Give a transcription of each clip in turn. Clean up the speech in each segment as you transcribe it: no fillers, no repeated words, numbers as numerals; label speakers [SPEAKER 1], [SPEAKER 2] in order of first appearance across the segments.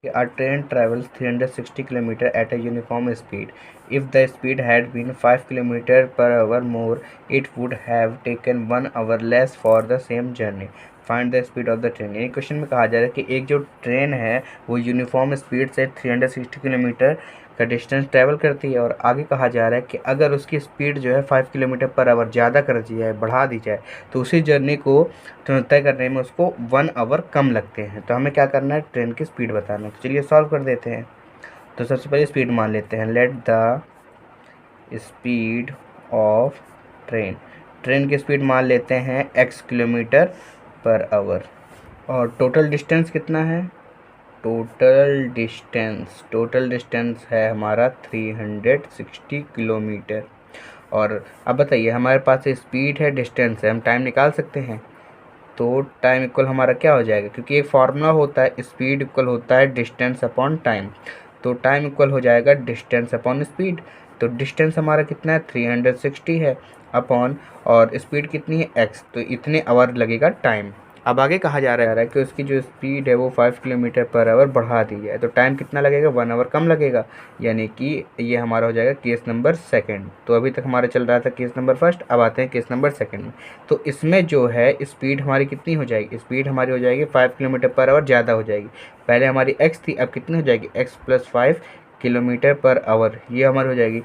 [SPEAKER 1] A train travels 360 km at a uniform speed. If the speed had been 5 km per hour more, it would have taken 1 hour less for the same journey. Find the speed of the train. यानी question में कहा जा रहा है कि एक जो train है वो यूनिफॉर्म स्पीड से 360 किलोमीटर का डिस्टेंस ट्रैवल करती है, और आगे कहा जा रहा है कि अगर उसकी स्पीड जो है 5 किलोमीटर पर आवर ज़्यादा कर दी जाए, बढ़ा दी जाए, तो उसी जर्नी को तय करने में उसको 1 आवर कम लगते हैं। तो हमें क्या करना है, ट्रेन की स्पीड बताना है। तो चलिए सॉल्व कर देते हैं। तो सबसे पहले स्पीड मान लेते हैं, let the speed of train. Train की स्पीड मान लेते हैं x किलोमीटर पर आवर। और टोटल डिस्टेंस कितना है, टोटल डिस्टेंस है हमारा 360 किलोमीटर। और अब बताइए, हमारे पास स्पीड है, डिस्टेंस है, हम टाइम निकाल सकते हैं। तो टाइम इक्वल हमारा क्या हो जाएगा, क्योंकि एक फार्मूला होता है, स्पीड इक्वल होता है डिस्टेंस अपॉन टाइम। तो टाइम इक्वल हो जाएगा डिस्टेंस अपॉन स्पीड। तो डिस्टेंस हमारा कितना है, 360 है, अपॉन, और स्पीड कितनी है, x, तो इतने आवर लगेगा टाइम। अब आगे कहा जा रहा है कि उसकी जो स्पीड है वो 5 किलोमीटर पर आवर बढ़ा दी है, तो टाइम कितना लगेगा, 1 आवर कम लगेगा। यानी कि ये हमारा हो जाएगा केस नंबर सेकंड। तो अभी तक हमारा चल रहा था केस नंबर फर्स्ट, अब आते हैं केस नंबर सेकंड में। तो इसमें जो है स्पीड हमारी कितनी हो जाएगी, स्पीड हमारी हो जाएगी 5 किलोमीटर पर आवर ज़्यादा हो जाएगी। पहले हमारी x थी, अब कितनी हो जाएगी, x + 5 किलोमीटर पर आवर, ये हमारी हो जाएगी।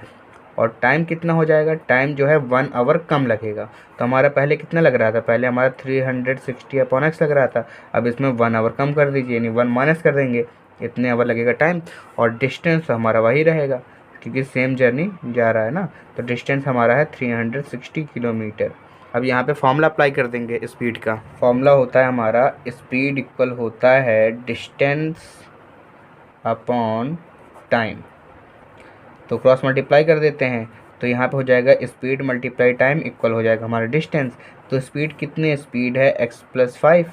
[SPEAKER 1] और टाइम कितना हो जाएगा, टाइम जो है 1 आवर कम लगेगा। तो हमारा पहले कितना लग रहा था, पहले हमारा 360/x लग रहा था, अब इसमें 1 आवर कम कर दीजिए, यानी 1 माइनस कर देंगे, इतने आवर लगेगा टाइम। और डिस्टेंस हमारा वही रहेगा, क्योंकि सेम जर्नी जा रहा है ना। तो डिस्टेंस हमारा है 360 किलोमीटर। अब यहाँ पे फॉर्मूला अप्लाई कर देंगे स्पीड का। फॉर्मूला होता है हमारा, स्पीड इक्वल होता है डिस्टेंस अपॉन टाइम। तो क्रॉस मल्टीप्लाई कर देते हैं, तो यहाँ पे हो जाएगा स्पीड मल्टीप्लाई टाइम इक्वल हो जाएगा हमारा डिस्टेंस। तो स्पीड कितनी, स्पीड है x + 5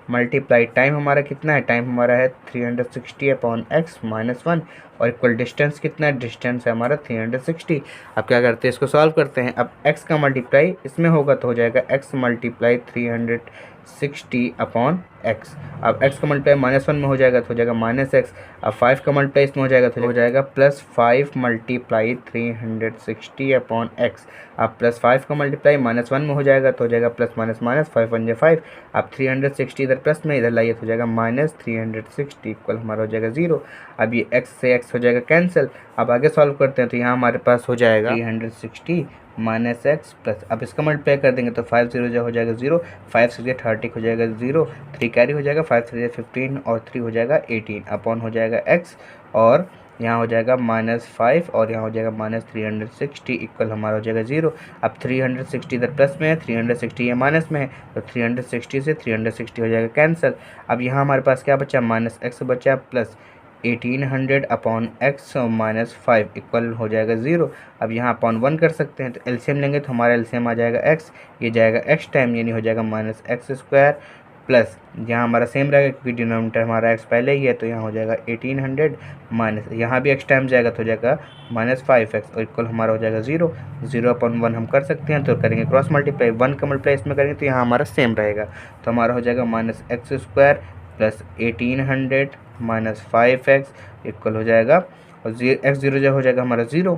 [SPEAKER 1] मल्टीप्लाई टाइम हमारा कितना है, टाइम हमारा है 360/x - 1, और इक्वल डिस्टेंस कितना है, डिस्टेंस है हमारा 360। अब क्या करते हैं, इसको सॉल्व करते हैं। अब x का मल्टीप्लाई इसमें होगा तो हो जाएगा x × 360/x। अब x का मल्टीप्लाई -1 में हो जाएगा तो हो जाएगा -x। अब 5 का मल्टीप्लाई इसमें हो जाएगा तो हो जाएगा +5 × 360/x। अब +5 का मल्टीप्लाई -1 में हो जाएगा तो हो जाएगा +, -, 5 1 5। अब 360 इधर प्लस में इधर लाइए तो हो जाएगा -360 इक्वल हमारा हो जाएगा 0। अब ये x से x हो जाएगा कैंसिल। अब आगे सॉल्व करते हैं, तो यहाँ हमारे पास हो जाएगा 360 - x प्लस, अब इसका मल्टीप्लाई कर देंगे तो 5 0 हो जाएगा 0, 5 6 30 हो जाएगा 0, 3 कैरी हो जाएगा, 5 3 15 और 3 हो जाएगा 18 अपॉन हो जाएगा x, और यहाँ हो जाएगा -5 और यहाँ हो जाएगा -360 इक्वल हमारा हो जाएगा 0। अब 360 इधर प्लस में है, 360 ये माइनस में है, तो 360 से 360 हो जाएगा कैंसिल। अब यहाँ हमारे पास क्या बचा, -x बचा प्लस 1800/x -5 इक्वल हो जाएगा 0। अब यहाँ अपॉन 1 कर सकते हैं, तो एलसीएम लेंगे तो हमारा एलसीएम आ जाएगा x, ये जाएगा x टाइम, यानी हो जाएगा -x² प्लस, यहाँ हमारा सेम रहेगा क्योंकि डिनोमिनेटर हमारा x पहले ही है, तो यहाँ हो जाएगा 1800 माइनस, यहाँ भी x टाइम जाएगा तो हो जाएगा -5x और इक्वल हमारा हो जाएगा 0। 0/1 हम कर सकते हैं, तो करेंगे क्रॉस मल्टीप्लाई, 1 का मल्टीप्लाई इसमें करेंगे तो यहाँ हमारा सेम रहेगा, तो हमारा हो जाएगा -x² प्लस 1800 -5x इक्वल हो जाएगा, और x 0 हो जाएगा हमारा 0।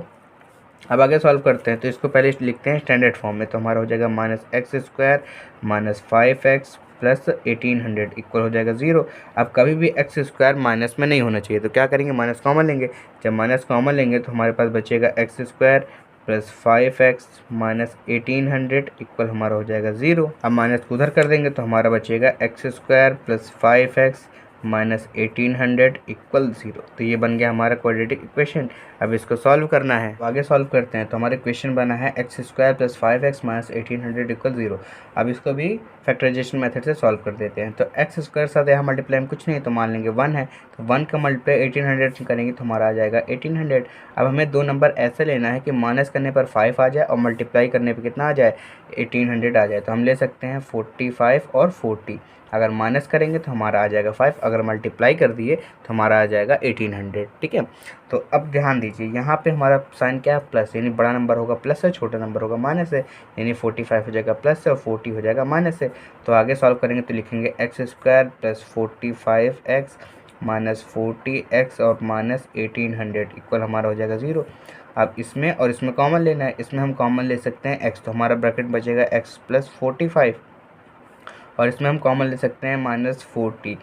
[SPEAKER 1] अब आगे सॉल्व करते हैं, तो इसको पहले लिखते हैं स्टैंडर्ड फॉर्म में, तो हमारा हो जाएगा -x² -5x प्लस 1800 इक्वल हो जाएगा 0। अब कभी भी x² माइनस में नहीं होना चाहिए, तो क्या करेंगे, माइनस कॉमन लेंगे। जब माइनस कॉमन लेंगे तो हमारे पास बचेगा x² plus 5x minus 1800 equal हमारा हो जाएगा 0। अब माइनस को उधर कर देंगे तो हमारा बचेगा x² plus 5x minus 1800 equal 0। तो ये बन गया हमारा क्वाड्रेटिक इक्वेशन। अब इसको सॉल्व करना है, तो आगे सॉल्व करते हैं। तो हमारा इक्वेशन बना है x² plus 5x minus 1800 equal 0। अब इसको भी फैक्टराइजेशन मेथड से सॉल्व कर देते हैं। तो x² साथ यहाँ मल्टीप्लाई में कुछ नहीं है तो मान लेंगे 1 है, तो 1 का मल्टीप्लाई 1800 से करेंगे तो हमारा आ जाएगा 1800। अब हमें दो नंबर ऐसे लेना है कि माइनस करने पर 5 आ जाए और मल्टीप्लाई करने पर कितना आ जाए, 1800 आ जाए। तो हम ले सकते हैं 45 और 40। अगर माइनस करेंगे तो हमारा आ जाएगा 5, अगर मल्टीप्लाई कर दिए तो हमारा आ जाएगा 1800। ठीक है, तो अब ध्यान दीजिए यहाँ पे हमारा साइन क्या है, प्लस, यानी बड़ा नंबर होगा प्लस है, छोटा नंबर होगा माइनस है, यानी 45 हो जाएगा प्लस है और 40 हो जाएगा माइनस है। तो आगे सॉल्व करेंगे तो लिखेंगे x² plus 45x minus 40x और माइनस 1800 इक्वल हमारा हो जाएगा 0। अब इसमें और इसमें कॉमन लेना है, इसमें हम कॉमन ले सकते हैं x, तो हमारा ब्रैकेट बचेगा x प्लस 45 और इसमें हम कॉमन ले सकते हैं माइनस 40,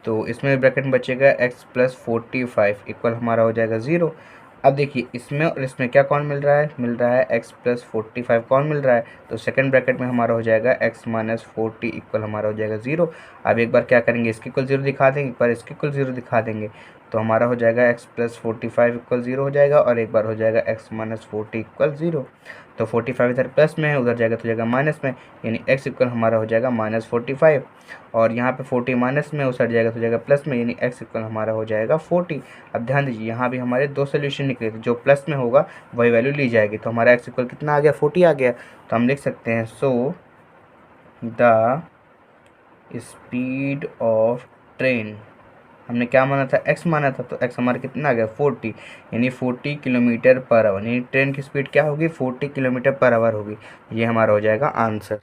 [SPEAKER 1] तो इसमें ब्रैकेट में बचेगा x प्लस 45 इक्वल हमारा हो जाएगा 0। अब देखिए इसमें और इसमें क्या कौन मिल रहा है, मिल रहा है x प्लस 45 कौन मिल रहा है, तो सेकंड ब्रैकेट में हमारा हो जाएगा x माइनस 40 इक्वल हमारा हो जाएगा 0। अब एक बार क्या करेंगे, इसके इक्वल 0 दिखा देंगे, एक बार इसके इक्वल 0 दिखा देंगे, तो हमारा हो जाएगा x प्लस 45 इक्वल 0 हो जाएगा और एक बार हो जाएगा x माइनस 40 इक्वल 0। तो 45 इधर प्लस में है, उधर जाएगा तो जाएगा माइनस में, यानी x इक्वल हमारा हो जाएगा माइनस 45 और यहाँ पे 40 माइनस में उधर जाएगा तो जाएगा प्लस में, यानी x इक्वल हमारा हो जाएगा 40। अब ध्यान दीजिए यहाँ भी हमारे दो सोल्यूशन निकले थे, जो प्लस में होगा वही वैल्यू ली जाएगी, तो हमारा x इक्वल कितना आ गया, 40 आ गया। तो हम लिख सकते हैं so the speed of train, हमने क्या माना था, x माना था, तो x हमारा कितना आ गया 40, यानी 40 किलोमीटर पर आवर, यानी ट्रेन की स्पीड क्या होगी 40 किलोमीटर पर आवर होगी। ये हमारा हो जाएगा आंसर।